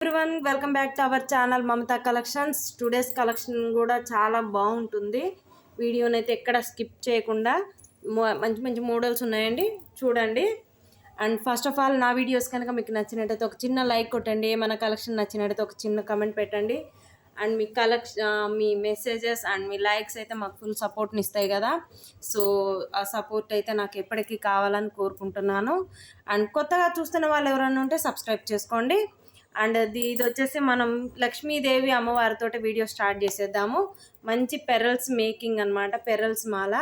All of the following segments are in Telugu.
Everyone welcome back to our channel Mamata collections. Today's collection కూడా చాలా బాగుంటుంది. వీడియోని అయితే ఎక్కడ స్కిప్ చేయకుండా మంచి మంచి మోడల్స్ ఉన్నాయండి, చూడండి. అండ్ ఫస్ట్ ఆఫ్ ఆల్ నా వీడియోస్ కనుక మీకు నచ్చినట్టయితే ఒక చిన్న లైక్ కొట్టండి, ఏమైనా కలెక్షన్ నచ్చినట్టయితే ఒక చిన్న కమెంట్ పెట్టండి. And me me messages and me likes అయితే మాకు ఫుల్ సపోర్ట్ని ఇస్తాయి కదా. సో ఆ సపోర్ట్ అయితే నాకు ఎప్పటికీ కావాలని కోరుకుంటున్నాను. అండ్ కొత్తగా చూస్తున్న వాళ్ళు ఎవరైనా ఉంటే సబ్స్క్రైబ్ చేసుకోండి. అండ్ ఇది వచ్చేసి మనం లక్ష్మీదేవి అమ్మవారితో వీడియో స్టార్ట్ చేసేద్దాము. మంచి పెరల్స్ మేకింగ్ అనమాట, పెరల్స్ మాల.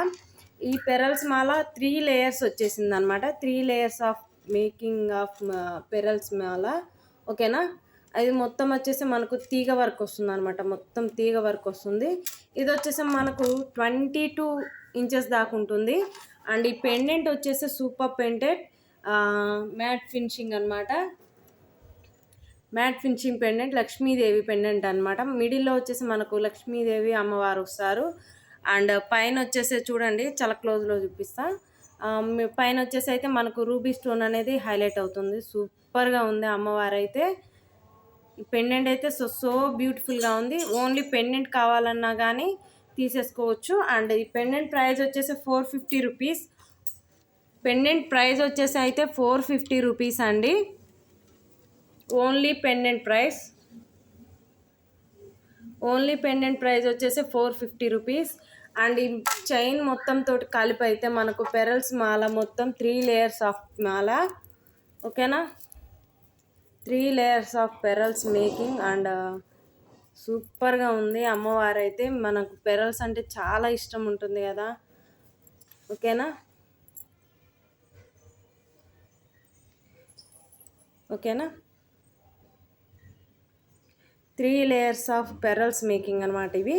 ఈ పెరల్స్ మాల 3 లేయర్స్ వచ్చేసింది అనమాట. 3 layers of making of pearls మాల, ఓకేనా. అది మొత్తం వచ్చేసి మనకు తీగ వర్క్ వస్తుంది అనమాట, మొత్తం తీగ వర్క్ వస్తుంది. ఇది వచ్చేసి మనకు 22 ఇంచెస్ దాకా ఉంటుంది. అండ్ ఈ పెండెంట్ వచ్చేసి సూపర్ పెండెంట్, మ్యాట్ ఫినిషింగ్ అనమాట. Matte finishing pendant, Lakshmidevi pendant అనమాట. మిడిల్లో వచ్చేసి మనకు లక్ష్మీదేవి అమ్మవారు వస్తారు. అండ్ పైన వచ్చేసి చూడండి, చాలా క్లోజ్లో చూపిస్తా. పైన వచ్చేసి అయితే మనకు రూబీ స్టోన్ అనేది హైలైట్ అవుతుంది. సూపర్గా ఉంది అమ్మవారు అయితే. ఈ పెండెంట్ అయితే సో బ్యూటిఫుల్గా ఉంది. ఓన్లీ పెండెంట్ కావాలన్నా కానీ తీసేసుకోవచ్చు. అండ్ ఈ పెండెంట్ ప్రైస్ వచ్చేసి 450 రూపీస్. పెండెంట్ ప్రైస్ వచ్చేసి అయితే 450 రూపీస్ అండి. ఓన్లీ పెండెంట్ ప్రైస్ వచ్చేసి 450 రూపీస్. అండ్ ఈ చైన్ మొత్తం తోటి కలిపి అయితే మనకు పెరల్స్ మాల మొత్తం 3 లేయర్స్ ఆఫ్ మాల, ఓకేనా. 3 layers of pearls making. And సూపర్గా ఉంది అమ్మవారు అయితే. మనకు పెరల్స్ అంటే చాలా ఇష్టం ఉంటుంది కదా, ఓకేనా. 3 లేయర్స్ ఆఫ్ పెరల్స్ మేకింగ్ అనమాట ఇవి.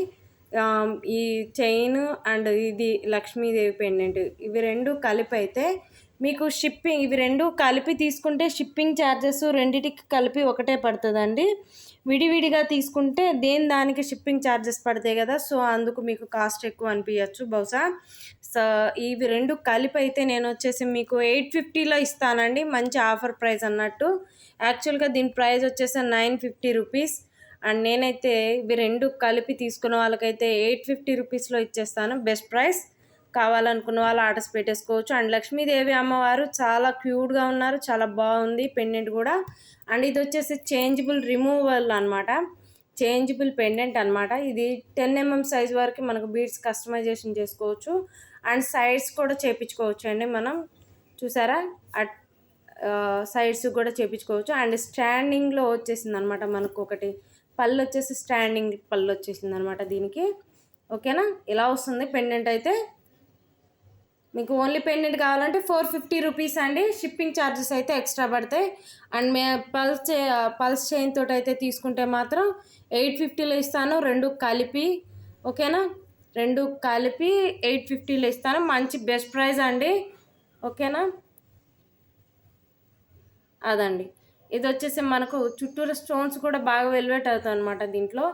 ఈ చైన్ అండ్ ఇది లక్ష్మీదేవి పెండెంట్, ఇవి రెండు కలిపి అయితే మీకు షిప్పింగ్, ఇవి రెండు కలిపి తీసుకుంటే షిప్పింగ్ ఛార్జెస్ రెండిటికి కలిపి ఒకటే పడుతుందండి. విడివిడిగా తీసుకుంటే దానికి షిప్పింగ్ ఛార్జెస్ పడతాయి కదా, సో అందుకు మీకు కాస్ట్ ఎక్కువ అనిపించచ్చు బహుశా. సో ఇవి రెండు కలిపి అయితే నేను వచ్చేసి మీకు 850లో ఇస్తానండి, మంచి ఆఫర్ ప్రైస్ అన్నట్టు. యాక్చువల్గా దీని ప్రైస్ వచ్చేసి 950 రూపీస్. అండ్ నేనైతే ఇవి రెండు కలిపి తీసుకున్న వాళ్ళకైతే 850 రూపీస్లో ఇచ్చేస్తాను. Best price. కావాలనుకున్న వాళ్ళు ఆర్డర్స్ పెట్టేసుకోవచ్చు. అండ్ లక్ష్మీదేవి అమ్మవారు చాలా క్యూట్గా ఉన్నారు, చాలా బాగుంది పెండెంట్ కూడా. అండ్ ఇది వచ్చేసి చేంజబుల్ రిమూవల్ అనమాట, చేంజబుల్ పెండెంట్ అనమాట. ఇది 10 mm సైజ్ వరకు మనకు బీడ్స్ కస్టమైజేషన్ చేసుకోవచ్చు. అండ్ సైడ్స్ కూడా చేయించుకోవచ్చు అండి మనం, చూసారా, సైడ్స్ కూడా చేయించుకోవచ్చు. అండ్ స్టాండింగ్లో వచ్చేసింది అనమాట మనకు ఒకటి పళ్ళు వచ్చేసి, స్టాండింగ్ పళ్ళు వచ్చేసింది అనమాట దీనికి, ఓకేనా. ఇలా వస్తుంది పెండెంట్ అయితే. మీకు ఓన్లీ పెండెంట్ కావాలంటే 450 రూపీస్ అండి. షిప్పింగ్ ఛార్జెస్ అయితే ఎక్స్ట్రా పడతాయి. అండ్ పల్స్ చైన్ తోటి అయితే తీసుకుంటే మాత్రం 850లో ఇస్తాను, రెండు కలిపి, ఓకేనా. రెండు కలిపి 850లో ఇస్తాను. మంచి బెస్ట్ ప్రైస్ అండి, ఓకేనా. అదండి, ఇది వచ్చేసి మనకు చుట్టూరు స్టోన్స్ కూడా బాగా వెల్వెట్ అవుతాయి అనమాట. దీంట్లో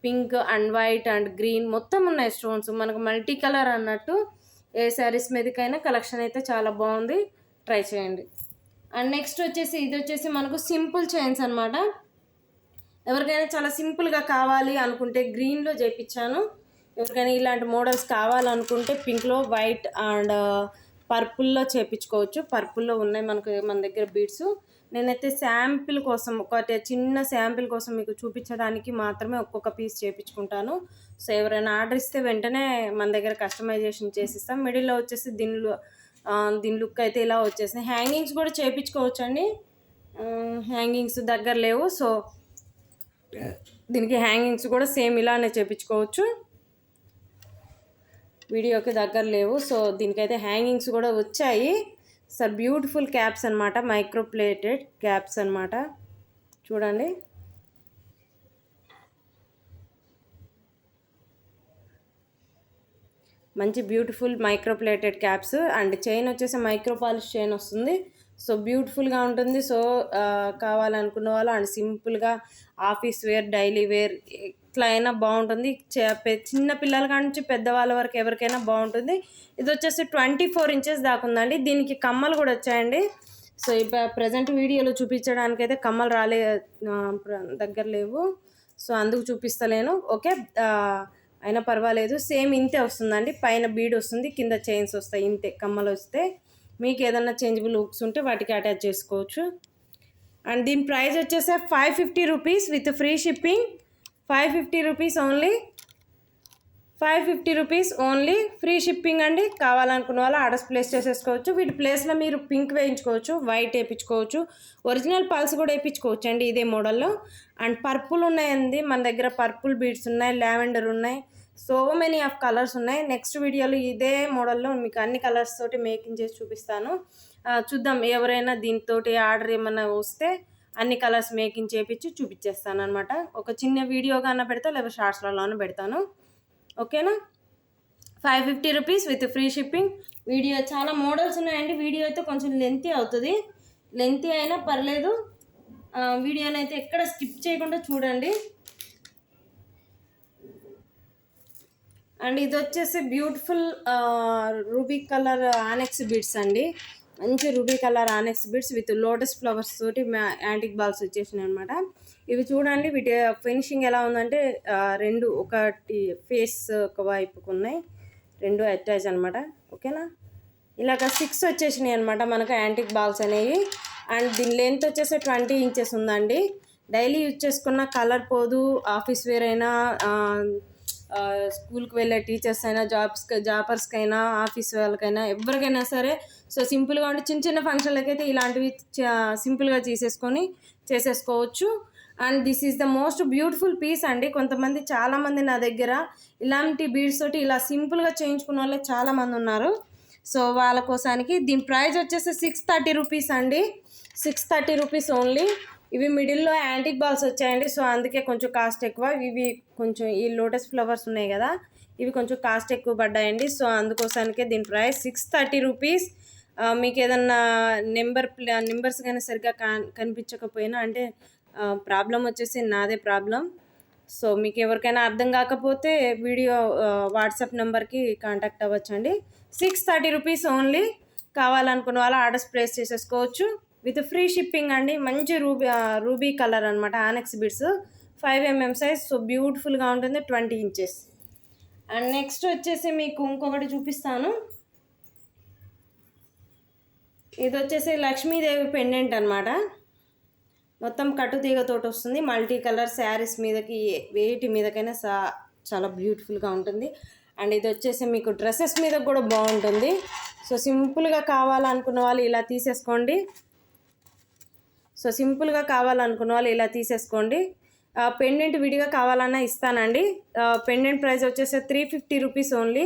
pink and white and green మొత్తం ఉన్నాయి స్టోన్స్, మనకు మల్టీ కలర్ అన్నట్టు. ఏ శారీస్ మీదకైనా కలెక్షన్ అయితే చాలా బాగుంది, ట్రై చేయండి. అండ్ నెక్స్ట్ వచ్చేసి ఇది వచ్చేసి మనకు సింపుల్ చైన్స్ అనమాట. ఎవరికైనా చాలా సింపుల్గా కావాలి అనుకుంటే గ్రీన్లో చేయించాను. ఎవరికైనా ఇలాంటి మోడల్స్ కావాలనుకుంటే పింక్లో, వైట్ అండ్ పర్పుల్లో చేయించుకోవచ్చు. పర్పుల్లో ఉన్నాయి మన దగ్గర బీడ్స్. నేనైతే శాంపిల్ కోసం, ఒక చిన్న శాంపిల్ కోసం మీకు చూపించడానికి మాత్రమే ఒక్కొక్క పీస్ చేయించుకుంటాను. సో ఎవరైనా ఆర్డర్ ఇస్తే వెంటనే మన దగ్గర కస్టమైజేషన్ చేసిస్తాం. మిడిల్లో వచ్చేసి దీని లుక్ అయితే ఇలా వచ్చేసింది. హ్యాంగింగ్స్ కూడా చేయించుకోవచ్చు అండి. హ్యాంగింగ్స్ దగ్గర లేవు, సో దీనికి హ్యాంగింగ్స్ కూడా సేమ్ ఇలానే చేయించుకోవచ్చు. వీడియోకి దగ్గర లేవు, సో దీనికైతే హ్యాంగింగ్స్ కూడా వచ్చాయి. సార్ బ్యూటిఫుల్ క్యాప్స్ అనమాట, మైక్రోప్లేటెడ్ క్యాప్స్ అనమాట, చూడండి. మంచి beautiful microplated caps. And chain వచ్చేసి మైక్రో పాలిష్ చైన్ వస్తుంది. సో బ్యూటిఫుల్గా ఉంటుంది. సో కావాలనుకున్న వాళ్ళు అండ్ సింపుల్గా ఆఫీస్ వేర్, డైలీ వేర్ ఎట్లా అయినా బాగుంటుంది. చిన్న పిల్లల కాడ నుంచి పెద్దవాళ్ళ వరకు ఎవరికైనా బాగుంటుంది. ఇది వచ్చేసి 24 ఇంచెస్ దాకా ఉందండి. దీనికి కమ్మలు కూడా వచ్చాయండి. సో ఇప్పుడు ప్రజెంట్ వీడియోలో చూపించడానికైతే కమ్మలు దగ్గర లేవు, సో అందుకు చూపిస్తలేను. ఓకే, అయినా పర్వాలేదు. సేమ్ ఇంతే వస్తుందండి, పైన బీడ్ వస్తుంది, కింద చైన్స్ వస్తాయి, ఇంతే కమ్మలు వస్తే. మీకు ఏదన్నా చేంజబుల్ హుక్స్ ఉంటే వాటికి అటాచ్ చేసుకోవచ్చు. అండ్ దీని ప్రైస్ వచ్చేసి 550 rupees with free shipping. 550 rupees only, 550 rupees only, free shipping అండి. కావాలనుకున్న వాళ్ళు ఆర్డర్స్ ప్లేస్ చేసేసుకోవచ్చు. వీటి ప్లేస్లో మీరు పింక్ వేయించుకోవచ్చు, వైట్ వేయించుకోవచ్చు, ఒరిజినల్ పల్స్ కూడా వేయించుకోవచ్చు అండి ఇదే మోడల్లో. అండ్ పర్పుల్ ఉన్నాయండి మన దగ్గర, పర్పుల్ బీడ్స్ ఉన్నాయి, లావెండర్ ఉన్నాయి, సో మెనీ ఆఫ్ కలర్స్ ఉన్నాయి. నెక్స్ట్ వీడియోలో ఇదే మోడల్లో మీకు అన్ని కలర్స్ తోటి మేకింగ్ చేసి చూపిస్తాను. చూద్దాం, ఎవరైనా దీంతో ఆర్డర్ ఏమన్నా వస్తే అన్ని కలర్స్ మేకింగ్ చేపించి చూపించేస్తాను అనమాట. ఒక చిన్న వీడియో కన్నా పెడతా, లేదా షార్ట్స్లలోనే పెడతాను. ఓకేనా? 550 rupees with free shipping. Video చాలా మోడల్స్ ఉన్నాయండి. వీడియో అయితే కొంచెం లెంతీ అవుతుంది, లెంతీ అయినా పర్లేదు. వీడియోని అయితే ఎక్కడ స్కిప్ చేయకుండా చూడండి. అండ్ ఇది వచ్చేసి బ్యూటిఫుల్ రూబీ కలర్ ఆనెక్స్ బీడ్స్ అండి. మంచి ruby colour ఆనెక్స్ beads with lotus flowers తోటి యాంటిక్ బాల్స్ వచ్చేసినాయి అనమాట. ఇవి చూడండి, వీటి ఫినిషింగ్ ఎలా ఉందంటే రెండు ఒకటి ఫేస్ ఒక వైపుకు ఉన్నాయి, రెండు అటాచ్ అనమాట. ఓకేనా? ఇలాగ 6 వచ్చేసినాయి అనమాట మనకు యాంటిక్ బాల్స్ అనేవి. అండ్ దీని లెంత్ వచ్చేసి 20 ఇంచెస్ ఉందండి. డైలీ యూజ్ చేసుకున్న కలర్ పోదు, ఆఫీస్ వేర్ అయినా, స్కూల్కి వెళ్ళే టీచర్స్ అయినా, జాబర్స్కైనా, ఆఫీస్ వాళ్ళకైనా, ఎవరికైనా సరే. సో సింపుల్గా ఉంటే చిన్న చిన్న ఫంక్షన్లకి అయితే ఇలాంటివి సింపుల్గా చేసేసుకోవచ్చు. And this is the most beautiful piece అండి. కొంతమంది చాలామంది నా దగ్గర ఇలాంటి బీడ్స్ తోటి ఇలా సింపుల్గా చేయించుకున్న వాళ్ళే చాలామంది ఉన్నారు. సో వాళ్ళ కోసానికి దీని ప్రైస్ వచ్చేసి 630 రూపీస్ అండి. 630 రూపీస్ ఓన్లీ. ఇవి మిడిల్లో యాంటిక్ బాల్స్ వచ్చాయండి, సో అందుకే కొంచెం కాస్ట్ ఎక్కువ. ఇవి కొంచెం ఈ లోటస్ ఫ్లవర్స్ ఉన్నాయి కదా, ఇవి కొంచెం కాస్ట్ ఎక్కువ పడ్డాయండి. సో అందుకోసానికే దీని ప్రైస్ 630 రూపీస్. మీకు ఏదన్నా నెంబర్స్ కానీ సరిగ్గా కనిపించకపోయినా, అంటే ప్రాబ్లం వచ్చేసి నాదే ప్రాబ్లం. సో మీకు ఎవరికైనా అర్థం కాకపోతే వీడియో వాట్సాప్ నెంబర్కి కాంటాక్ట్ అవ్వచ్చండి. 630 rupees only. కావాలనుకున్న వాళ్ళు ఆర్డర్స్ ప్లేస్ చేసేసుకోవచ్చు విత్ ఫ్రీ షిప్పింగ్ అండి. మంచి రూబీ కలర్ అనమాట, ఆనెక్స్ బీడ్స్, 5mm సైజ్. సో బ్యూటిఫుల్గా ఉంటుంది, 20 ఇంచెస్. అండ్ నెక్స్ట్ వచ్చేసి మీకు ఇంకొకటి చూపిస్తాను. ఇది వచ్చేసి లక్ష్మీదేవి పెండెంట్ అనమాట. మొత్తం కట్టుతీగతోటి వస్తుంది, మల్టీ కలర్ శారీస్ మీదకి, వేటి మీదకైనా చాలా బ్యూటిఫుల్గా ఉంటుంది. అండ్ ఇది వచ్చేసి మీకు డ్రెస్సెస్ మీద కూడా బాగుంటుంది. సో సింపుల్గా కావాలనుకున్న వాళ్ళు ఇలా తీసేసుకోండి. పెండెంట్ విడిగా కావాలన్నా ఇస్తానండి. పెండెంట్ ప్రైస్ వచ్చేసి 350 rupees only.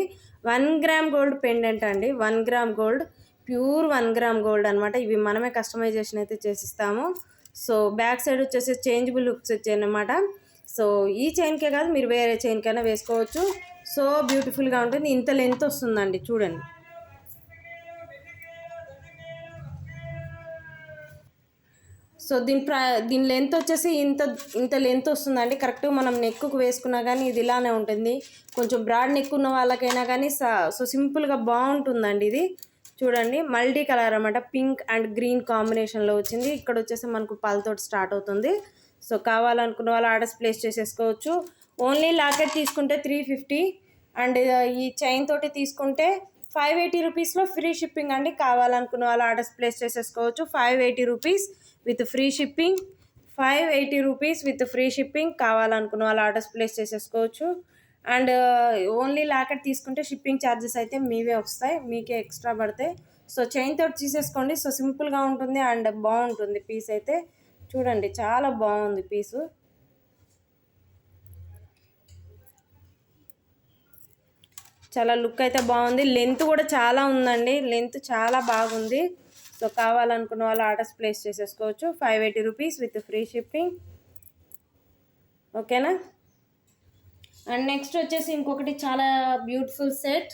1 gram gold pendant అండి, 1 gram gold, pure 1 gram gold అనమాట. ఇవి మనమే కస్టమైజేషన్ అయితే చేసిస్తాము. సో బ్యాక్ సైడ్ వచ్చేసి చేంజబుల్ హుక్స్ వచ్చాయి అనమాట. సో ఈ చైన్కే కాదు, మీరు వేరే చైన్కైనా వేసుకోవచ్చు. సో బ్యూటిఫుల్గా ఉంటుంది. ఇంత లెంత్ వస్తుందండి, చూడండి. సో దీని లెంత్ వచ్చేసి ఇంత లెంత్ వస్తుందండి. కరెక్ట్గా మనం నెక్కుకు వేసుకున్నా కానీ ఇది ఇలానే ఉంటుంది. కొంచెం బ్రాడ్ నెక్ ఉన్న వాళ్ళకైనా కానీ సో సింపుల్గా బాగుంటుందండి. ఇది చూడండి, మల్టీ కలర్ అనమాట, పింక్ అండ్ గ్రీన్ కాంబినేషన్లో వచ్చింది. ఇక్కడ వచ్చేసి మనకు పల్తోటి స్టార్ట్ అవుతుంది. సో కావాలనుకున్న వాళ్ళు ఆర్డర్స్ ప్లేస్ చేసేసుకోవచ్చు. ఓన్లీ లాకెట్ తీసుకుంటే 350 అండ్ ఈ చైన్ తోటి తీసుకుంటే 580 రూపీస్లో ఫ్రీ షిప్పింగ్ అండి. కావాలనుకున్న వాళ్ళు ఆర్డర్స్ ప్లేస్ చేసేసుకోవచ్చు. 580 rupees with free shipping. 580 rupees with free shipping. కావాలనుకున్న వాళ్ళు ఆర్డర్స్ ప్లేస్ చేసేసుకోవచ్చు. అండ్ ఓన్లీ లాకెట్ తీసుకుంటే షిప్పింగ్ ఛార్జెస్ అయితే మీవే వస్తాయి, మీకే ఎక్స్ట్రా పడతాయి. సో చైన్ తోటి తీసేసుకోండి. సో సింపుల్గా ఉంటుంది అండ్ బాగుంటుంది పీస్ అయితే. చూడండి, చాలా బాగుంది పీసు. చాలా లుక్ అయితే బాగుంది. లెంత్ కూడా చాలా ఉందండి, లెంత్ చాలా బాగుంది. సో కావాలనుకున్న వాళ్ళు ఆర్డర్స్ ప్లేస్ చేసేసుకోవచ్చు. 580 రూపీస్ విత్ ఫ్రీ షిప్పింగ్. ఓకేనా? అండ్ నెక్స్ట్ వచ్చేసి ఇంకొకటి చాలా బ్యూటిఫుల్ సెట్.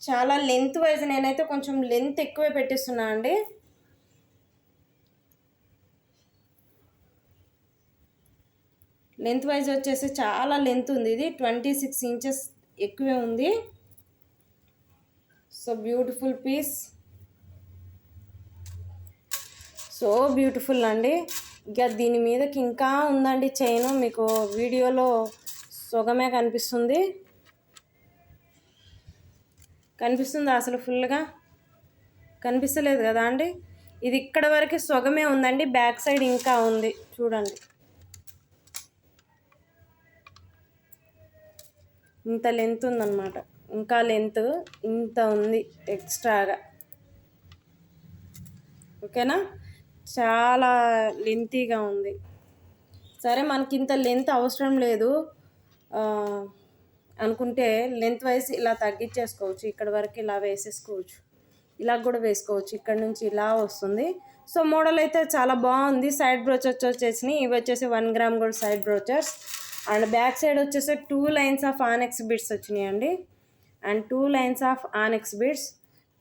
చాలా లెంత్ వైజ్ నేనైతే కొంచెం లెంత్ ఎక్కువే పెట్టిస్తున్నా అండి. లెంత్ వైజ్ వచ్చేసి చాలా లెంత్ ఉంది. ఇది 26 ఇంచెస్ ఎక్కువే ఉంది. So beautiful piece. So beautiful అండి. ఇక దీని మీదకి ఇంకా ఉందండి చైన్, మీకు వీడియోలో సొగమే కనిపిస్తుందా అసలు? ఫుల్గా కనిపిస్తలేదు కదా అండి. ఇది ఇక్కడ వరకు సొగమే ఉందండి, బ్యాక్ సైడ్ ఇంకా ఉంది చూడండి. ఇంత లెంత్ ఉందన్నమాట, ఇంకా లెంత్ ఇంత ఉంది ఎక్స్ట్రాగా. ఓకేనా, చాలా లెంతీగా ఉంది. సరే మనకి ఇంత లెంత్ అవసరం లేదు అనుకుంటే లెంత్ వైజ్ ఇలా తగ్గించేసుకోవచ్చు, ఇక్కడ వరకు ఇలా వేసేసుకోవచ్చు, ఇలా కూడా వేసుకోవచ్చు, ఇక్కడ నుంచి ఇలా వస్తుంది. సో మోడల్ అయితే చాలా బాగుంది. సైడ్ బ్రోచర్స్ వచ్చేసినాయి, ఇవి వచ్చేసి 1 gram gold side brochures. And back side వచ్చేసి 2 లైన్స్ ఆఫ్ ఆనెక్స్ బిట్స్ వచ్చినాయి అండి, and 2 lines of ఆనెక్స్ bits.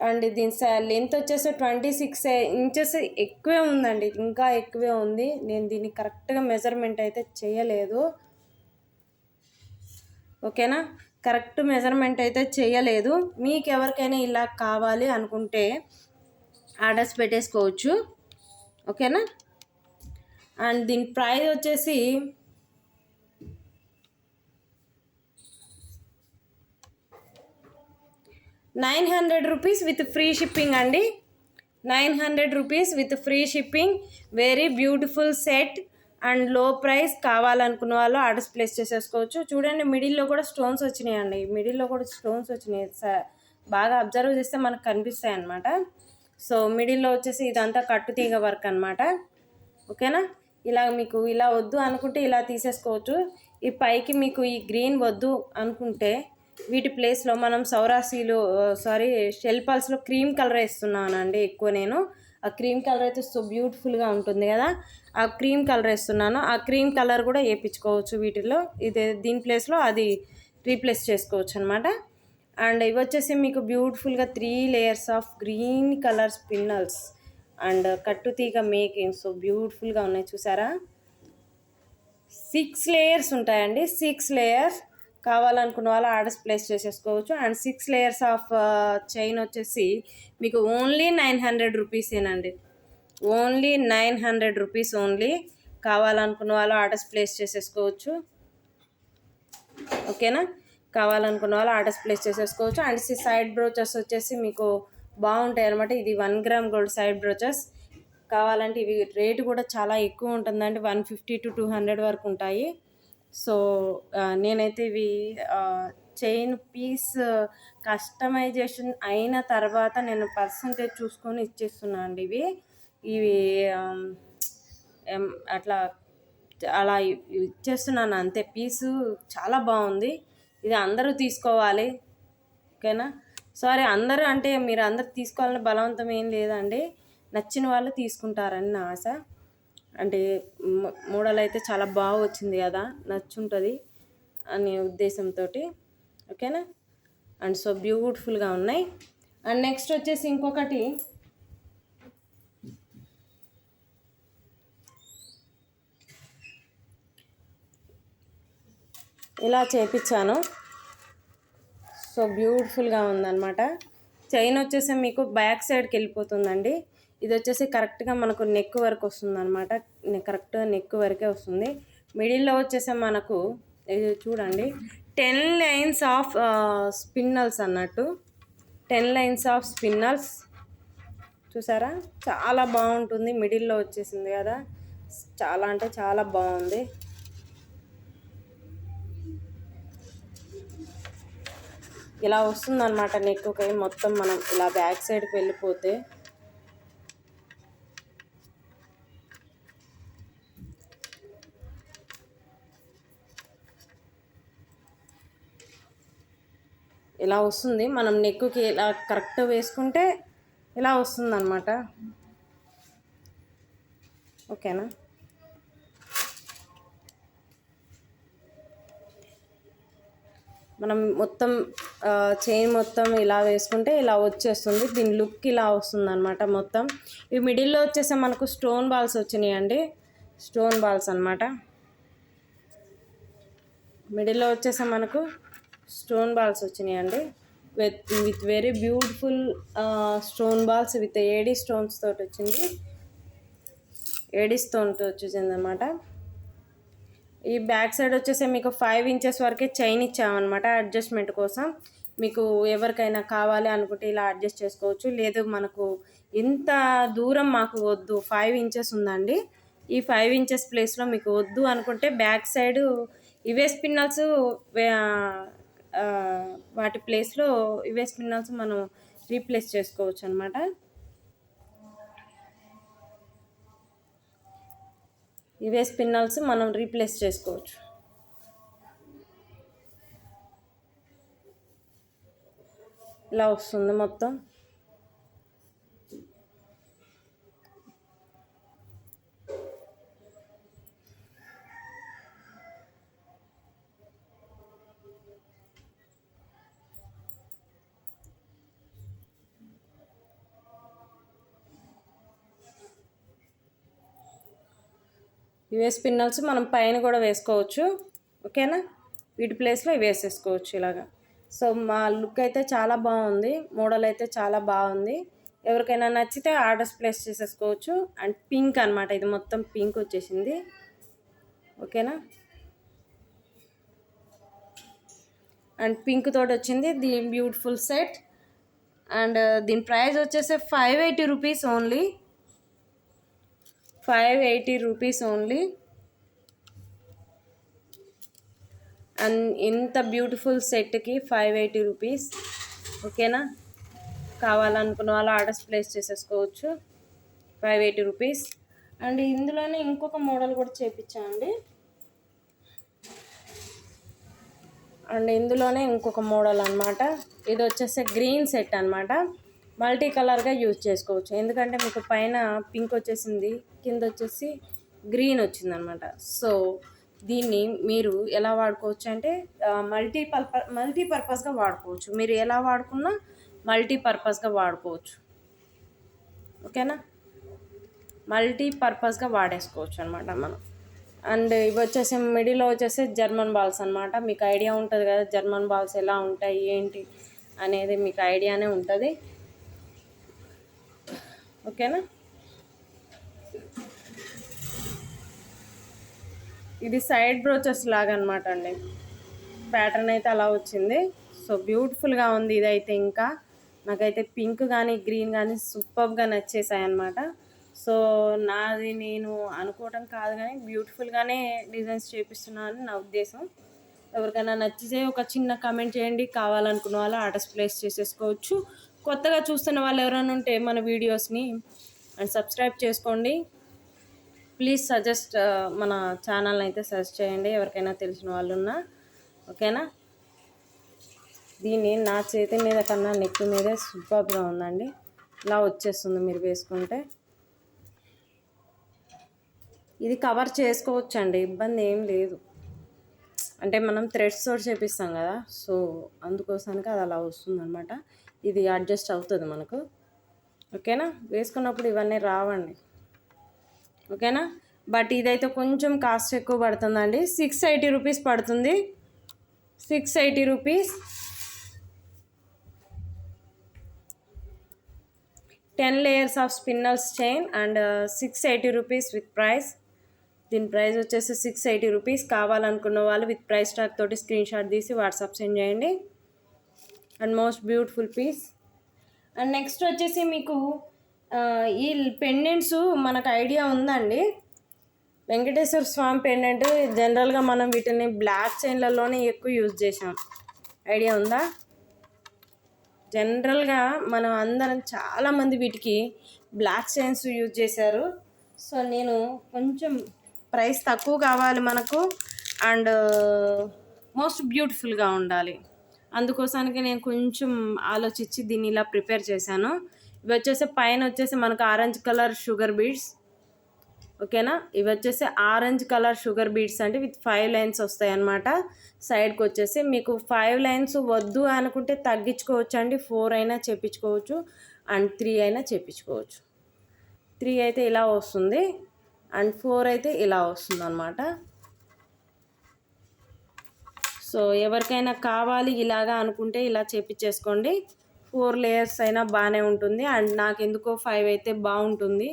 And దీని లెంత్ వచ్చేసి 26 ఇంచెస్ ఎక్కువే ఉందండి, ఇంకా ఎక్కువే ఉంది. నేను దీన్ని కరెక్ట్గా మెజర్మెంట్ అయితే చేయలేదు. ఓకేనా, కరెక్ట్ మెజర్మెంట్ అయితే చేయలేదు. మీకు ఎవరికైనా ఇలా కావాలి అనుకుంటే ఆర్డర్స్ పెట్టేసుకోవచ్చు. ఓకేనా, అండ్ దీని ప్రైస్ వచ్చేసి ₹900 విత్ ఫ్రీ షిప్పింగ్ అండి. 900 rupees with free shipping. Very beautiful set and లో ప్రైస్. కావాలనుకున్న వాళ్ళు ఆర్డర్స్ ప్లేస్ చేసేసుకోవచ్చు. చూడండి మిడిల్లో కూడా స్టోన్స్ వచ్చినాయండి, మిడిల్లో కూడా స్టోన్స్ వచ్చినాయి, బాగా అబ్జర్వ్ చేస్తే మనకు కనిపిస్తాయి అన్నమాట. సో మిడిల్లో వచ్చేసి ఇదంతా కట్టుతీగ వర్క్ అనమాట. ఓకేనా, ఇలా మీకు ఇలా వద్దు అనుకుంటే ఇలా తీసేసుకోవచ్చు. ఈ పైకి మీకు ఈ గ్రీన్ వద్దు అనుకుంటే వీటి ప్లేస్లో మనం షెల్ పల్స్లో క్రీమ్ కలర్ వేస్తున్నానండి ఎక్కువ నేను. ఆ క్రీమ్ కలర్ అయితే సో బ్యూటిఫుల్గా ఉంటుంది కదా, ఆ క్రీమ్ కలర్ వేస్తున్నాను. ఆ క్రీమ్ కలర్ కూడా వేయించుకోవచ్చు వీటిల్లో, దీని ప్లేస్లో అది రీప్లేస్ చేసుకోవచ్చు అనమాట. అండ్ ఇవి వచ్చేసి మీకు బ్యూటిఫుల్గా 3 layers of green colour spinels and కట్టుతీగ మేకింగ్ సో బ్యూటిఫుల్గా ఉన్నాయి చూసారా. 6 లేయర్స్ ఉంటాయండి, 6 లేయర్స్. కావాలనుకున్న వాళ్ళు ఆర్డర్స్ ప్లేస్ చేసేసుకోవచ్చు. అండ్ 6 లేయర్స్ ఆఫ్ చైన్ వచ్చేసి మీకు ఓన్లీ 900 రూపీసేనండి, ఓన్లీ 900 రూపీస్ ఓన్లీ. కావాలనుకున్న వాళ్ళు ఆర్డర్స్ ప్లేస్ చేసేసుకోవచ్చు. ఓకేనా, కావాలనుకున్న వాళ్ళు ఆర్డర్స్ ప్లేస్ చేసేసుకోవచ్చు. అండ్ సైడ్ బ్రోచర్స్ వచ్చేసి మీకు బాగుంటాయి అనమాట. ఇది 1 గ్రామ్ గోల్డ్ సైడ్ బ్రోచర్స్. కావాలంటే ఇవి రేటు కూడా చాలా ఎక్కువ ఉంటుందండి, 150 to 200 వరకు ఉంటాయి. సో నేనైతే ఇవి చైన్ పీస్ కస్టమైజేషన్ అయిన తర్వాత నేను పర్సంటేజ్ చూసుకొని ఇచ్చేస్తున్నాను అండి. ఇవి అట్లా అలా ఇచ్చేస్తున్నాను అంతే. పీసు చాలా బాగుంది, ఇది అందరూ తీసుకోవాలి. ఓకేనా, సారీ అందరూ అంటే మీరు అందరూ తీసుకోవాలని బలవంతం ఏం లేదండి, నచ్చిన వాళ్ళు తీసుకుంటారని నా ఆశ. అంటే మోడల్ అయితే చాలా బాగా వచ్చింది కదా, నచ్చుంటుంది అనే ఉద్దేశంతో. ఓకేనా, అండ్ సో బ్యూటిఫుల్గా ఉన్నాయి. అండ్ నెక్స్ట్ వచ్చేసి ఇంకొకటి ఇలా చేపించాను, సో బ్యూటిఫుల్గా ఉందన్నమాట. చైన్ వచ్చేసి మీకు బ్యాక్ సైడ్కి వెళ్ళిపోతుందండి. ఇది వచ్చేసి కరెక్ట్గా మనకు నెక్ వరకు వస్తుంది అనమాట, కరెక్ట్గా నెక్ వరకే వస్తుంది. మిడిల్లో వచ్చేసి మనకు ఇది చూడండి 10 లైన్స్ ఆఫ్ స్పిన్నల్స్ అన్నట్టు, 10 లైన్స్ ఆఫ్ స్పిన్నల్స్ చూసారా, చాలా బాగుంటుంది. మిడిల్లో వచ్చేసింది కదా, చాలా అంటే చాలా బాగుంది. ఇలా వస్తుంది అనమాట నెక్కి మొత్తం. మనం ఇలా బ్యాక్ సైడ్కి వెళ్ళిపోతే ఇలా వస్తుంది. మనం నెక్కి ఇలా కరెక్ట్ వేసుకుంటే ఇలా వస్తుంది అనమాట. ఓకేనా, మనం మొత్తం చైన్ మొత్తం ఇలా వేసుకుంటే ఇలా వచ్చేస్తుంది, దీని లుక్ ఇలా వస్తుంది అనమాట మొత్తం. ఈ మిడిల్లో వచ్చేసి మనకు స్టోన్ బాల్స్ వచ్చినాయండి, స్టోన్ బాల్స్ అనమాట. మిడిల్లో వచ్చేసి మనకు స్టోన్ బాల్స్ వచ్చినాయండి with very beautiful stone balls with AD stones తోటి వచ్చింది. ఏడిస్తోన్తో వచ్చేసింది అనమాట. ఈ బ్యాక్ సైడ్ వచ్చేసి మీకు 5 ఇంచెస్ వరకే చైన్ ఇచ్చామన్నమాట అడ్జస్ట్మెంట్ కోసం. మీకు ఎవరికైనా కావాలి అనుకుంటే ఇలా అడ్జస్ట్ చేసుకోవచ్చు. లేదు మనకు ఇంత దూరం మాకు వద్దు, 5 ఇంచెస్ ఉందండి, ఈ 5 ఇంచెస్ ప్లేస్లో మీకు వద్దు అనుకుంటే బ్యాక్ సైడు ఇవే స్పిన్నల్స్ వాటి ప్లేస్లో ఇవే స్పిన్నల్స్ మనం రీప్లేస్ చేసుకోవచ్చు అనమాట. ఇవే స్పిన్నల్స్ మనం రీప్లేస్ చేసుకోవచ్చు. ఇలా వస్తుంది మొత్తం. ఇవే స్పిన్నల్స్ మనం పైన కూడా వేసుకోవచ్చు. ఓకేనా, వీటి ప్లేస్లో ఇవి వేసేసుకోవచ్చు ఇలాగా. సో మా లుక్ అయితే చాలా బాగుంది, మోడల్ అయితే చాలా బాగుంది. ఎవరికైనా నచ్చితే ఆర్డర్స్ ప్లేస్ చేసేసుకోవచ్చు. అండ్ పింక్ అనమాట, ఇది మొత్తం పింక్ వచ్చేసింది. ఓకేనా, అండ్ పింక్ తోటి వచ్చింది ది బ్యూటిఫుల్ సెట్. అండ్ దీని ప్రైస్ వచ్చేసి 580 rupees only. 580 rupees only. And ఇంత బ్యూటిఫుల్ సెట్కి 580 రూపీస్. ఓకేనా, కావాలనుకున్న వాళ్ళు ఆర్డర్స్ ప్లేస్ చేసేసుకోవచ్చు. 580 రూపీస్. అండ్ ఇందులోనే ఇంకొక మోడల్ కూడా చేయించామండి. అండ్ ఇందులోనే ఇంకొక మోడల్ అనమాట. ఇది వచ్చేసి గ్రీన్ సెట్ అనమాట. మల్టీ కలర్గా యూజ్ చేసుకోవచ్చు. ఎందుకంటే మీకు పైన పింక్ వచ్చేసింది, కింద వచ్చేసి గ్రీన్ వచ్చింది అనమాట. సో దీన్ని మీరు ఎలా వాడుకోవచ్చు అంటే మల్టీపర్పస్గా వాడుకోవచ్చు. మీరు ఎలా వాడుకున్నా మల్టీపర్పస్గా వాడుకోవచ్చు. ఓకేనా, మల్టీపర్పస్గా వాడేసుకోవచ్చు అనమాట మనం. అండ్ ఇవి వచ్చేసి మిడిల్లో వచ్చేసి జర్మన్ బాల్స్ అనమాట. మీకు ఐడియా ఉంటుంది కదా జర్మన్ బాల్స్ ఎలా ఉంటాయి ఏంటి అనేది, మీకు ఐడియానే ఉంటుంది. ఓకేనా, ఇది సైడ్ బ్రోచెస్ లాగా అనమాట అండి. ప్యాటర్న్ అయితే అలా వచ్చింది. సో బ్యూటిఫుల్గా ఉంది ఇదైతే. ఇంకా నాకైతే పింక్ కానీ గ్రీన్ కానీ సూపర్గా నచ్చేసాయి అనమాట. సో నాది నేను అనుకోవటం కాదు కానీ బ్యూటిఫుల్గానే డిజైన్స్ చేపిస్తున్నాను నా ఉద్దేశం. ఎవరికైనా నచ్చితే ఒక చిన్న కామెంట్ చేయండి. కావాలనుకున్న వాళ్ళు ఆర్డర్స్ ప్లేస్ చేసేసుకోవచ్చు. కొత్తగా చూస్తున్న వాళ్ళు ఎవరైనా ఉంటే మన వీడియోస్ని అండ్ సబ్స్క్రైబ్ చేసుకోండి. ప్లీజ్ సజెస్ట్ మన ఛానల్ని అయితే సజెస్ట్ చేయండి ఎవరికైనా తెలిసిన వాళ్ళు ఉన్నా. ఓకేనా, దీన్ని నా చేతి మీద కన్నా నెక్ మీదే సూపర్గా ఉందండి. ఇలా వచ్చేస్తుంది మీరు వేసుకుంటే. ఇది కవర్ చేసుకోవచ్చు అండి, ఇబ్బంది ఏం లేదు. అంటే మనం థ్రెడ్స్ తోటి చేపిస్తాం కదా, సో అందుకోసానికి అది అలా వస్తుందన్నమాట. ఇది అడ్జస్ట్ అవుతుంది మనకు. ఓకేనా, వేసుకున్నప్పుడు ఇవన్నీ రావండి. ఓకేనా, బట్ ఇదైతే కొంచెం కాస్ట్ ఎక్కువ పడుతుందండి. 680 రూపీస్ పడుతుంది. 680 rupees. 10 layers of spinels chain and 680 rupees with price. దీని ప్రైస్ వచ్చేసి 680 రూపీస్. కావాలనుకున్న వాళ్ళు విత్ ప్రైస్ ట్యాగ్ తోటి స్క్రీన్ షాట్ తీసి వాట్సాప్ సెండ్ చేయండి. And most beautiful piece. And next వచ్చేసి మీకు ఈ పెండెంట్స్ మనకు ఐడియా ఉందండి. వెంకటేశ్వర స్వామి పెండెంట్ జనరల్గా మనం వీటిని బ్లాక్ చైన్లలోనే ఎక్కువ యూజ్ చేసాం. ఐడియా ఉందా? జనరల్గా మనం అందరం చాలామంది వీటికి బ్లాక్ చైన్స్ యూజ్ చేశారు. సో నేను కొంచెం ప్రైస్ తక్కువ కావాలి మనకు అండ్ మోస్ట్ బ్యూటిఫుల్గా ఉండాలి, అందుకోసానికి నేను కొంచెం ఆలోచించి దీన్ని ఇలా ప్రిపేర్ చేశాను. ఇవి వచ్చేసి పైన వచ్చేసి మనకు ఆరెంజ్ కలర్ షుగర్ బీడ్స్. ఓకేనా, ఇవి వచ్చేసి ఆరెంజ్ కలర్ షుగర్ బీడ్స్ అంటే విత్ 5 లైన్స్ వస్తాయి అన్నమాట. సైడ్కి వచ్చేసి మీకు 5 లైన్స్ వద్దు అనుకుంటే తగ్గించుకోవచ్చు అండి. 4 అయినా చేపించుకోవచ్చు అండ్ 3 అయినా చేపించుకోవచ్చు. 3 అయితే ఇలా వస్తుంది అండ్ 4 అయితే ఇలా వస్తుంది అన్నమాట. సో ఎవరికైనా కావాలి ఇలాగా అనుకుంటే ఇలా చేపించేసుకోండి. 4 లేయర్స్ అయినా బాగానే ఉంటుంది అండ్ నాకు ఎందుకో 5 అయితే బాగుంటుంది.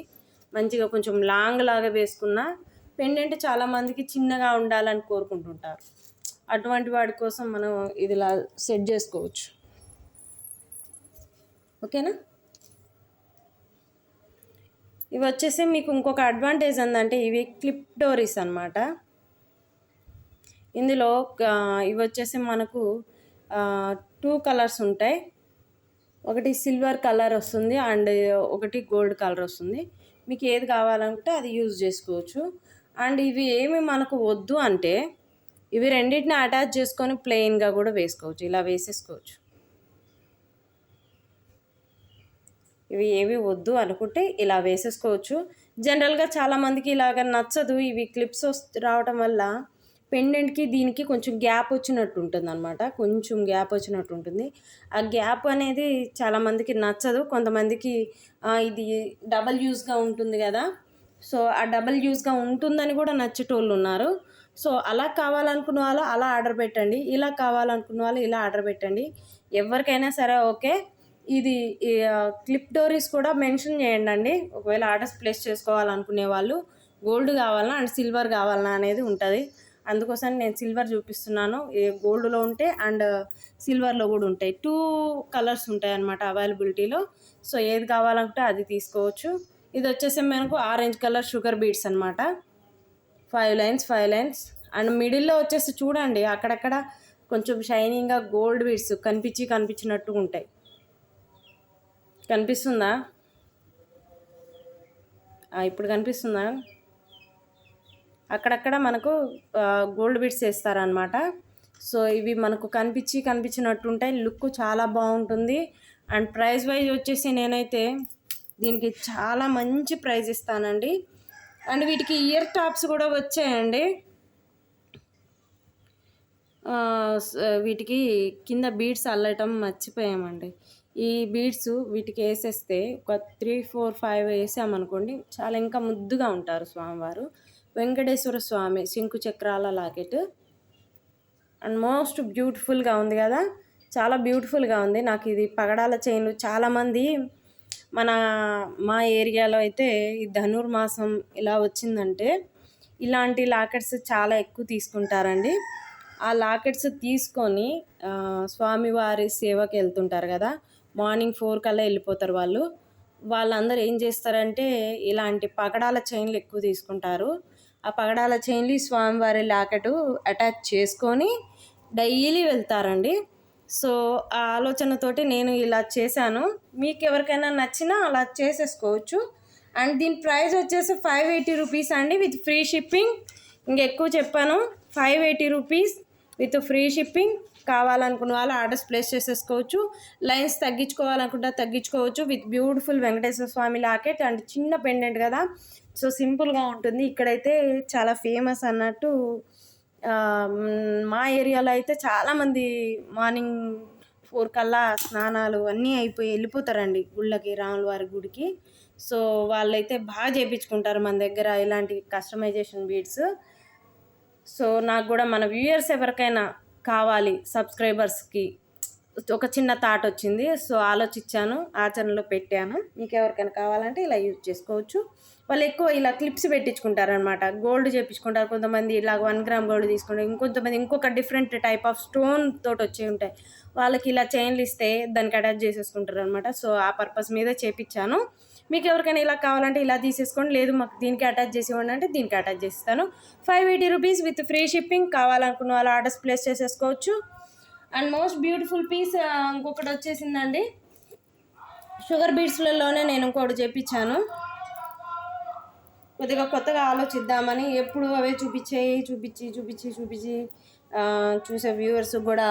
మంచిగా కొంచెం లాంగ్ లాగా వేసుకున్న పెండెంట్ చాలామందికి చిన్నగా ఉండాలని కోరుకుంటుంటారు. అటువంటి వాడి కోసం మనం ఇదిలా సెట్ చేసుకోవచ్చు. ఓకేనా. ఇవి వచ్చేసి మీకు ఇంకొక అడ్వాంటేజ్ ఏంటంటే ఇవి క్లిప్ డోరీస్ అనమాట. ఇందులో ఇవి వచ్చేసి మనకు 2 కలర్స్ ఉంటాయి. ఒకటి సిల్వర్ కలర్ వస్తుంది అండ్ ఒకటి గోల్డ్ కలర్ వస్తుంది. మీకు ఏది కావాలంటే అది యూజ్ చేసుకోవచ్చు. అండ్ ఇవి ఏమి మనకు వద్దు అంటే ఇవి రెండింటిని అటాచ్ చేసుకొని ప్లెయిన్గా కూడా వేసుకోవచ్చు, ఇలా వేసేసుకోవచ్చు. ఇవి ఏవి వద్దు అనుకుంటే ఇలా వేసేసుకోవచ్చు. జనరల్గా చాలామందికి ఇలాగ నచ్చదు. ఇవి క్లిప్స్ రావటం వల్ల పెండెంట్కి దీనికి కొంచెం గ్యాప్ వచ్చినట్టు ఉంటుంది అనమాట. కొంచెం గ్యాప్ వచ్చినట్టు ఉంటుంది. ఆ గ్యాప్ అనేది చాలామందికి నచ్చదు. కొంతమందికి ఇది డబల్ యూజ్గా ఉంటుంది కదా, సో ఆ డబల్ యూజ్గా ఉంటుందని కూడా నచ్చేటోళ్ళు ఉన్నారు. సో అలా కావాలనుకున్న వాళ్ళు అలా ఆర్డర్ పెట్టండి, ఇలా కావాలనుకున్న వాళ్ళు ఇలా ఆర్డర్ పెట్టండి. ఎవరికైనా సరే ఓకే. ఇది క్లిప్ డోరీస్ కూడా మెన్షన్ చేయండి అండి. ఒకవేళ ఆర్డర్స్ ప్లేస్ చేసుకోవాలనుకునే వాళ్ళు గోల్డ్ కావాలన్నా అండ్ సిల్వర్ కావాలన్నా అనేది ఉంటుంది. అందుకోసం నేను సిల్వర్ చూపిస్తున్నాను. గోల్డ్లో ఉంటే అండ్ సిల్వర్లో కూడా ఉంటాయి. 2 కలర్స్ ఉంటాయి అన్నమాట అవైలబిలిటీలో. సో ఏది కావాలంటే అది తీసుకోవచ్చు. ఇది వచ్చేసి మనకు ఆరెంజ్ కలర్ షుగర్ బీడ్స్ అనమాట. 5 లైన్స్ అండ్ మిడిల్లో వచ్చేసి చూడండి అక్కడక్కడ కొంచెం షైనింగ్గా గోల్డ్ బీడ్స్ కనిపించినట్టు ఉంటాయి. కనిపిస్తుందా? ఇప్పుడు కనిపిస్తుందా? అక్కడక్కడ మనకు గోల్డ్ బీడ్స్ వేస్తారనమాట. సో ఇవి మనకు కనిపించినట్టు ఉంటాయి. లుక్ చాలా బాగుంటుంది. అండ్ ప్రైస్ వైజ్ వచ్చేసి నేనైతే దీనికి చాలా మంచి ప్రైస్ ఇస్తానండి. అండ్ వీటికి ఇయర్ టాప్స్ కూడా వచ్చాయండి. వీటికి కింద బీడ్స్ అల్లటం మర్చిపోయామండి. ఈ బీడ్స్ వీటికి వేసేస్తే ఒక 3, 4, 5 వేసామనుకోండి చాలా ఇంకా ముద్దుగా ఉంటారు స్వామివారు. వెంకటేశ్వర స్వామి శంకు చక్రాల లాకెట్ అండ్ మోస్ట్ బ్యూటిఫుల్గా ఉంది కదా, చాలా బ్యూటిఫుల్గా ఉంది. నాకు ఇది పగడాల చైన్ చాలామంది మా ఏరియాలో అయితే ఈ ధనుర్మాసం ఇలా వచ్చిందంటే ఇలాంటి లాకెట్స్ చాలా ఎక్కువ తీసుకుంటారండి. ఆ లాకెట్స్ తీసుకొని స్వామివారి సేవకి వెళ్తుంటారు కదా, మార్నింగ్ 4 కల్లా వెళ్ళిపోతారు వాళ్ళందరూ ఏం చేస్తారంటే ఇలాంటి పగడాల చైన్లు ఎక్కువ తీసుకుంటారు. ఆ పగడాల చైన్లు స్వామివారి లాకెట్ అటాచ్ చేసుకొని డైలీ వెళ్తారండి. సో ఆ ఆలోచనతోటి నేను ఇలా చేశాను. మీకు ఎవరికైనా నచ్చినా అలా చేసేసుకోవచ్చు. అండ్ దీని ప్రైస్ వచ్చేసి 580 రూపీస్ అండి, విత్ ఫ్రీ షిప్పింగ్. ఇంకెక్కువ చెప్పాను, 580 రూపీస్ విత్ ఫ్రీ షిప్పింగ్. కావాలనుకున్న వాళ్ళు ఆర్డర్స్ ప్లేస్ చేసేసుకోవచ్చు. లైన్స్ తగ్గించుకోవాలనుకుంటే తగ్గించుకోవచ్చు. With beautiful Venkateswara Swami locket and చిన్న పెండెంట్ కదా, సో సింపుల్గా ఉంటుంది. ఇక్కడైతే చాలా ఫేమస్ అన్నట్టు. మా ఏరియాలో అయితే చాలామంది మార్నింగ్ 4 కల్లా స్నానాలు అన్నీ అయిపోయి వెళ్ళిపోతారండి గుళ్ళకి, రాముల వారి గుడికి. సో వాళ్ళైతే బాగా చేయించుకుంటారు మన దగ్గర ఇలాంటి కస్టమైజేషన్ బీడ్స్. సో నాకు కూడా మన వ్యూయర్స్ ఎవరికైనా కావాలి, సబ్స్క్రైబర్స్కి ఒక చిన్న థాట్ వచ్చింది. సో ఆలోచించాను, ఆచరణలో పెట్టాను. మీకు ఎవరికైనా కావాలంటే ఇలా యూజ్ చేసుకోవచ్చు. వాళ్ళు ఎక్కువ ఇలా క్లిప్స్ పెట్టించుకుంటారనమాట. గోల్డ్ చేయించుకుంటారు కొంతమంది, ఇలా 1 గ్రామ్ గోల్డ్ తీసుకుంటారు. ఇంకొంతమంది ఇంకొక డిఫరెంట్ టైప్ ఆఫ్ స్టోన్ తోటి వచ్చి ఉంటాయి. వాళ్ళకి ఇలా చైన్లు ఇస్తే దానికి అటాచ్ చేసేసుకుంటారు అనమాట. సో ఆ పర్పస్ మీద చేయించాను. మీకు ఎవరికైనా ఇలా కావాలంటే ఇలా తీసేసుకోండి, లేదు మాకు దీనికి అటాచ్ చేసి ఇవ్వండి అంటే దీనికి అటాచ్ చేస్తాను. 580 రూపీస్ విత్ ఫ్రీ షిప్పింగ్. కావాలనుకున్న వాళ్ళు ఆర్డర్స్ ప్లేస్ చేసేసుకోవచ్చు. అండ్ మోస్ట్ బ్యూటిఫుల్ పీస్ ఇంకొకటి వచ్చేసిందండి. షుగర్ బీడ్స్లలోనే నేను ఇంకోటి చేయించాను. కొద్దిగా కొత్తగా ఆలోచిద్దామని, ఎప్పుడు అవే చూపించి చూసే వ్యూవర్స్ కూడా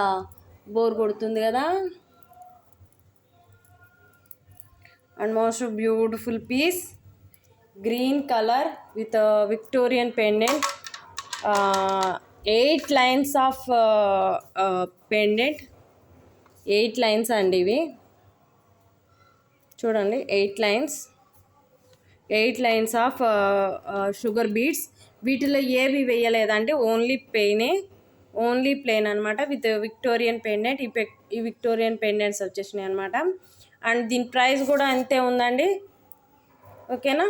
బోర్ కొడుతుంది కదా. And most beautiful piece, green colour with Victorian pendant, 8 lines of pendant. 8 lines అండి ఇవి చూడండి. 8 లైన్స్ ఆఫ్ షుగర్ బీడ్స్. వీటిలో ఏవి వేయలేదంటే ఓన్లీ ప్లెయిన్ అనమాట, విత్ విక్టోరియన్ పెండెంట్. ఈ విక్టోరియన్ పెండెంట్స్ వచ్చేసినాయి అనమాట. అండ్ దీని ప్రైస్ కూడా అంతే ఉందండి. ఓకేనా.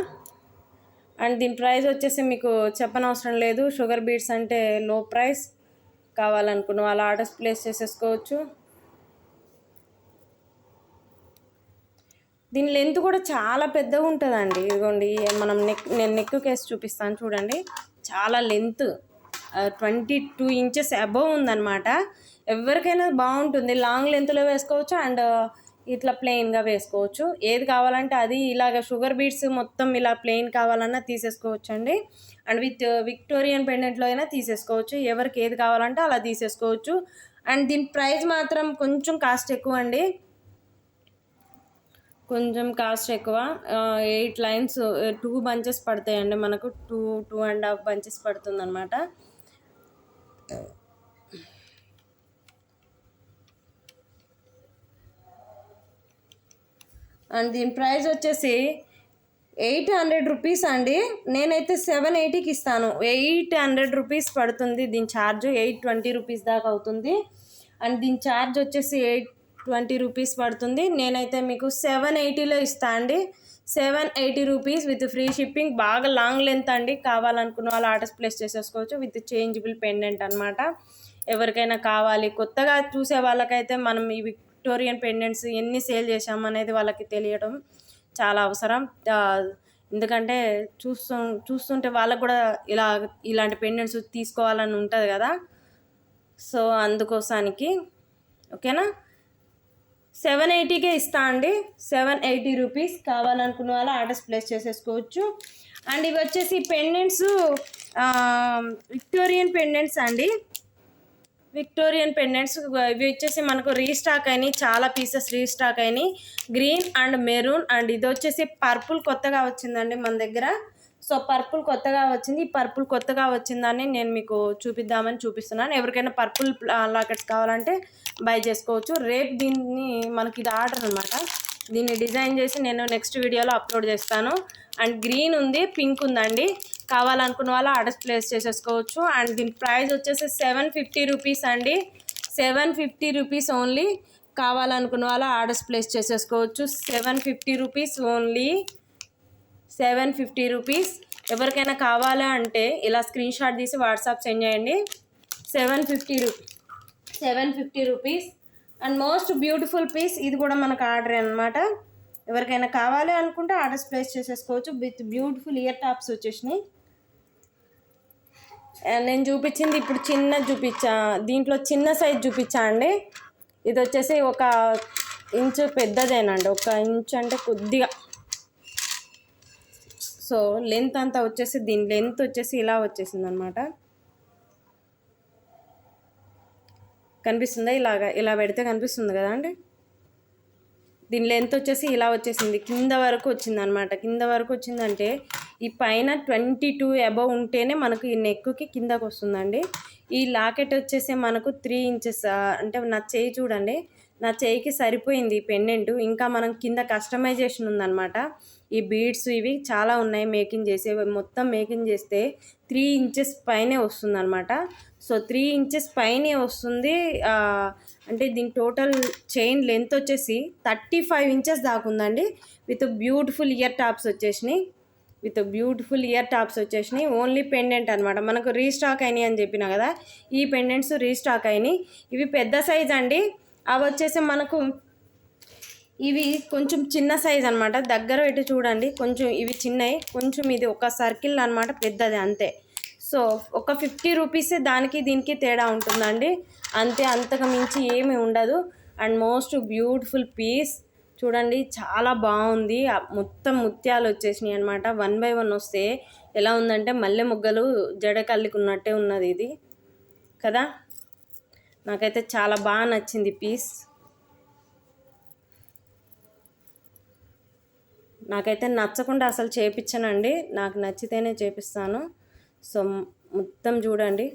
అండ్ దీని ప్రైస్ వచ్చేసి మీకు చెప్పనవసరం లేదు. షుగర్ బీట్స్ అంటే లో ప్రైస్. కావాలనుకున్న వాళ్ళు ఆర్డర్స్ ప్లేస్ చేసేసుకోవచ్చు. దీని లెంత్ కూడా చాలా పెద్దగా ఉంటుందండి. ఇదిగోండి నేను నెక్ కేసి చూపిస్తాను చూడండి. చాలా లెంత్ 22 ఇంచెస్ అబవ్ ఉందన్నమాట. ఎవరికైనా బాగుంటుంది. లాంగ్ లెంత్లో వేసుకోవచ్చు అండ్ ఇట్లా ప్లెయిన్గా వేసుకోవచ్చు. ఏది కావాలంటే అది. ఇలాగ షుగర్ బీట్స్ మొత్తం ఇలా ప్లెయిన్ కావాలన్నా తీసేసుకోవచ్చు అండి. అండ్ విత్ విక్టోరియన్ పెండెంట్లో అయినా తీసేసుకోవచ్చు. ఎవరికి ఏది కావాలంటే అలా తీసేసుకోవచ్చు. అండ్ దీని ప్రైస్ మాత్రం కొంచెం కాస్ట్ ఎక్కువ అండి. కొంచెం కాస్ట్ ఎక్కువ. 8 లైన్స్ 2 బంచెస్ పడతాయండి మనకు. 2.5 బంచెస్ పడుతుంది అనమాట. అండ్ దీని ప్రైస్ వచ్చేసి 800 రూపీస్ అండి. నేనైతే 780కి ఇస్తాను. 800 రూపీస్ పడుతుంది దీని ఛార్జ్. 820 రూపీస్ దాకా అవుతుంది. అండ్ దీని ఛార్జ్ వచ్చేసి 820 రూపీస్ పడుతుంది. నేనైతే మీకు 780లో ఇస్తాను అండి. 780 రూపీస్ విత్ ఫ్రీ షిప్పింగ్. బాగా లాంగ్ లెంత్ అండి. కావాలనుకున్న వాళ్ళు ఆర్డర్స్ ప్లేస్ చేసేసుకోవచ్చు. విత్ చేంజబుల్ పెండెంట్ అనమాట. ఎవరికైనా కావాలి కొత్తగా చూసే వాళ్ళకైతే మనం ఈ విక్టోరియన్ పెండెంట్స్ ఎన్ని సేల్ చేసామనేది వాళ్ళకి తెలియడం చాలా అవసరం. ఎందుకంటే చూస్తుంటే వాళ్ళకు కూడా ఇలాంటి పెండెంట్స్ తీసుకోవాలని ఉంటుంది కదా. సో అందుకోసానికి ఓకేనా. 780కే ఇస్తా అండి. 780 రూపీస్. కావాలనుకున్న వాళ్ళు ఆర్డర్స్ ప్లేస్ చేసేసుకోవచ్చు. అండ్ ఇవి వచ్చేసి పెండెంట్స్ విక్టోరియన్ పెండెంట్స్ అండి. విక్టోరియన్ పెండెంట్స్ ఇవి వచ్చేసి మనకు రీస్టాక్ అయినాయి. చాలా పీసెస్ రీస్టాక్ అయినాయి. గ్రీన్ అండ్ మెరూన్ అండ్ ఇది వచ్చేసి పర్పుల్ కొత్తగా వచ్చిందండి మన దగ్గర. సో పర్పుల్ కొత్తగా వచ్చింది. ఈ పర్పుల్ కొత్తగా వచ్చిందని నేను మీకు చూపిద్దామని చూపిస్తున్నాను. ఎవరికైనా పర్పుల్ లాకెట్స్ కావాలంటే బై చేసుకోవచ్చు. రేపు దీన్ని మనకి ఇది ఆర్డర్ అనమాట. దీన్ని డిజైన్ చేసి నేను నెక్స్ట్ వీడియోలో అప్లోడ్ చేస్తాను. అండ్ గ్రీన్ ఉంది, పింక్ ఉందండి. కావాలనుకున్న వాళ్ళు ఆర్డర్స్ ప్లేస్ చేసేసుకోవచ్చు. అండ్ దీని ప్రైస్ వచ్చేసి 750 రూపీస్ అండి. 750 రూపీస్ ఓన్లీ. కావాలనుకున్న వాళ్ళు ఆర్డర్స్ ప్లేస్ చేసేసుకోవచ్చు. 750 రూపీస్ ఓన్లీ. 750 రూపీస్. ఎవరికైనా కావాలా అంటే ఇలా స్క్రీన్ షాట్ తీసి వాట్సాప్ సెండ్ చేయండి. 750 rupees. And most beautiful piece. ఇది కూడా మనకు ఆర్డర్ అనమాట. ఎవరికైనా కావాలి అనుకుంటే ఆర్డర్స్ ప్లేస్ చేసేసుకోవచ్చు. విత్ బ్యూటిఫుల్ ఇయర్ టాప్స్ వచ్చేసినాయి. నేను చూపించింది ఇప్పుడు చిన్నది చూపించా. దీంట్లో చిన్న సైజ్ చూపించా అండి. ఇది వచ్చేసి 1 ఇంచు పెద్దదేనండి. 1 ఇంచు అంటే కొద్దిగా. సో లెంత్ అంతా వచ్చేసి దీని లెంత్ వచ్చేసి ఇలా వచ్చేసింది అనమాట. కనిపిస్తుందా? ఇలా పెడితే కనిపిస్తుంది కదా అండి. దీని లెంత్ వచ్చేసి ఇలా వచ్చేసింది. కింద వరకు వచ్చింది అనమాట. కింద వరకు వచ్చిందంటే ఈ పైన 22 అబవ్ ఉంటేనే మనకు ఈ నెక్కి కిందకు వస్తుందండి. ఈ లాకెట్ వచ్చేసి మనకు 3 ఇంచెస్ అంటే నా చేయి చూడండి. నా చేయికి సరిపోయింది ఈ పెండెంట్. ఇంకా మనం కింద కస్టమైజేషన్ ఉందన్నమాట. ఈ బీడ్స్ ఇవి చాలా ఉన్నాయి మేకింగ్ చేసే. మొత్తం మేకింగ్ చేస్తే 3 ఇంచెస్ పైనే వస్తుంది అనమాట. సో 3 ఇంచెస్ పైనే వస్తుంది. అంటే దీని టోటల్ చైన్ లెంత్ వచ్చేసి 35 ఇంచెస్ దాకా ఉందండి. విత్ బ్యూటిఫుల్ ఇయర్ టాప్స్ వచ్చేసినాయి. ఓన్లీ పెండెంట్ అనమాట. మనకు రీస్టాక్ అయినాయి అని చెప్పినా కదా. ఈ పెండెంట్స్ రీస్టాక్ అయినాయి. ఇవి పెద్ద సైజ్ అండి. అవి వచ్చేసి మనకు ఇవి కొంచెం చిన్న సైజ్ అనమాట. దగ్గర పెట్టి చూడండి. కొంచెం ఇవి చిన్నవి, కొంచెం ఇది ఒక సర్కిల్ అనమాట, పెద్దది అంతే. సో ఒక 50 రూపీసే దానికి దీనికి తేడా ఉంటుందండి అంతే. అంతకు మించి ఏమీ ఉండదు. అండ్ మోస్ట్ బ్యూటిఫుల్ పీస్ చూడండి. చాలా బాగుంది. మొత్తం ముత్యాలు వచ్చేసినాయి అనమాట. 1 by 1 వస్తే ఎలా ఉందంటే మల్లె మొగ్గలు జడ కల్లుకున్నట్టే ఉన్నది ఇది కదా. నాకైతే చాలా బాగా నచ్చింది పీస్. నాకైతే నచ్చకుండా అసలు చేపించనండి. నాకు నచ్చితేనే చేపిస్తాను. సో మొత్తం చూడండి.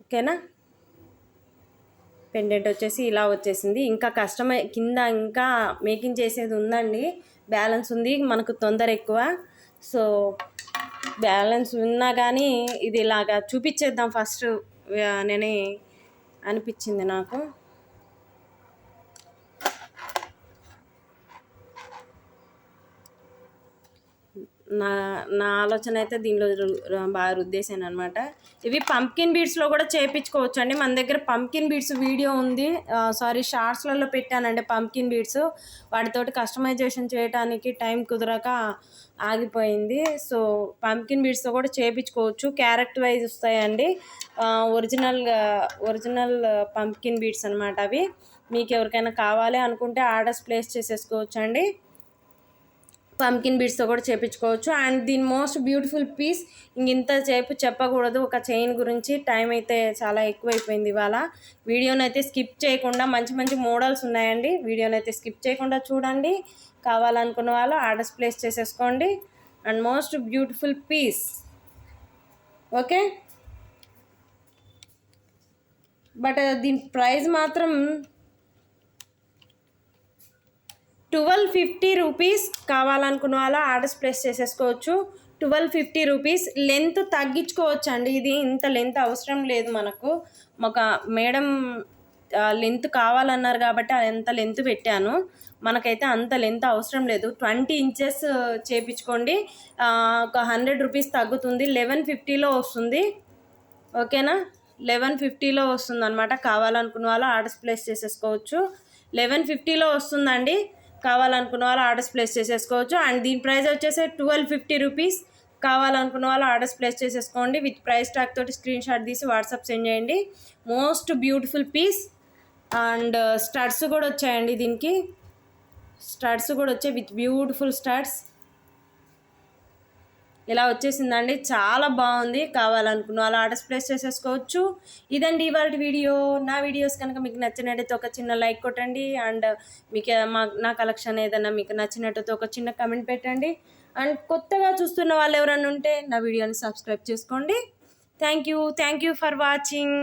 ఓకేనా. పెండెంట్ వచ్చేసి ఇలా వచ్చేసింది. ఇంకా కింద ఇంకా మేకింగ్ చేసేది ఉందండి. బ్యాలెన్స్ ఉంది. మనకు తొందర ఎక్కువ. సో బ్యాలెన్స్ ఉన్నా కానీ ఇది ఇలాగా చూపించేద్దాం ఫస్ట్ నేనే అనిపించింది నాకు. నా నా ఆలోచన అయితే దీనిలో బాగా రుద్దేశాను అనమాట. ఇవి పంప్కిన్ బీడ్స్లో కూడా చేయించుకోవచ్చు అండి. మన దగ్గర పంప్కిన్ బీడ్స్ వీడియో ఉంది, షార్ట్స్లలో పెట్టానండి పంప్కిన్ బీడ్స్. వాటితోటి కస్టమైజేషన్ చేయడానికి టైం కుదరక ఆగిపోయింది. సో పంప్కిన్ బీడ్స్తో కూడా చేయించుకోవచ్చు. క్యారెక్టర్ వైజ్ వస్తాయండి, ఒరిజినల్ పంప్కిన్ బీడ్స్ అనమాట అవి. మీకు ఎవరికైనా కావాలి అనుకుంటే ఆర్డర్స్ ప్లేస్ చేసేసుకోవచ్చు అండి. పంకిన్ బీడ్స్తో కూడా చేయించుకోవచ్చు. అండ్ దీని మోస్ట్ బ్యూటిఫుల్ పీస్ ఇంతసేపు చెప్పకూడదు ఒక చైన్ గురించి, టైం అయితే చాలా ఎక్కువైపోయింది ఇవాళ. వీడియోని అయితే స్కిప్ చేయకుండా, మంచి మంచి మోడల్స్ ఉన్నాయండి, వీడియోని అయితే స్కిప్ చేయకుండా చూడండి. కావాలనుకున్న వాళ్ళు ఆర్డర్స్ ప్లేస్ చేసేసుకోండి. And most beautiful piece. Okay, but దీని ప్రైస్ మాత్రం 1250 రూపీస్. కావాలనుకున్న వాళ్ళు ఆర్డర్స్ ప్లేస్ చేసేసుకోవచ్చు. 1250 రూపీస్. లెంత్ తగ్గించుకోవచ్చు అండి, ఇది ఇంత లెంత్ అవసరం లేదు మనకు. ఒక మేడం లెంత్ కావాలన్నారు కాబట్టి అంత లెంత్ పెట్టాను. మనకైతే అంత లెంత్ అవసరం లేదు. 20 ఇంచెస్ చేయించుకోండి, ఒక 100 రూపీస్ తగ్గుతుంది. 1150లో వస్తుంది. ఓకేనా, 1150లో వస్తుంది అనమాట. కావాలనుకున్న వాళ్ళు ఆర్డర్స్ ప్లేస్ చేసేసుకోవచ్చు. 1150లో వస్తుందండి. కావాలనుకున్న వాళ్ళు ఆర్డర్స్ ప్లేస్ చేసేసుకోవచ్చు. అండ్ దీని ప్రైస్ వచ్చేసి 1250 రూపీస్. కావాలనుకున్న వాళ్ళు ఆర్డర్స్ ప్లేస్ చేసేసుకోండి. విత్ ప్రైస్ ట్యాగ్ తోటి స్క్రీన్ షాట్ తీసి వాట్సాప్ సెండ్ చేయండి. Most beautiful piece. And studs కూడా వచ్చాయండి, దీనికి స్టడ్స్ కూడా వచ్చాయి విత్ బ్యూటిఫుల్ స్టడ్స్. ఇలా వచ్చేసిందండి, చాలా బాగుంది. కావాలనుకున్న వాళ్ళు ఆర్డర్స్ ప్లేస్ చేసేసుకోవచ్చు. ఇదండి ఇవాళ వీడియో. నా వీడియోస్ కనుక మీకు నచ్చినట్టయితే ఒక చిన్న లైక్ కొట్టండి. అండ్ మీకు నా కలెక్షన్ ఏదైనా మీకు నచ్చినట్టయితే ఒక చిన్న కమెంట్ పెట్టండి. అండ్ కొత్తగా చూస్తున్న వాళ్ళు ఎవరైనా ఉంటే నా వీడియోని సబ్స్క్రైబ్ చేసుకోండి. Thank you for watching.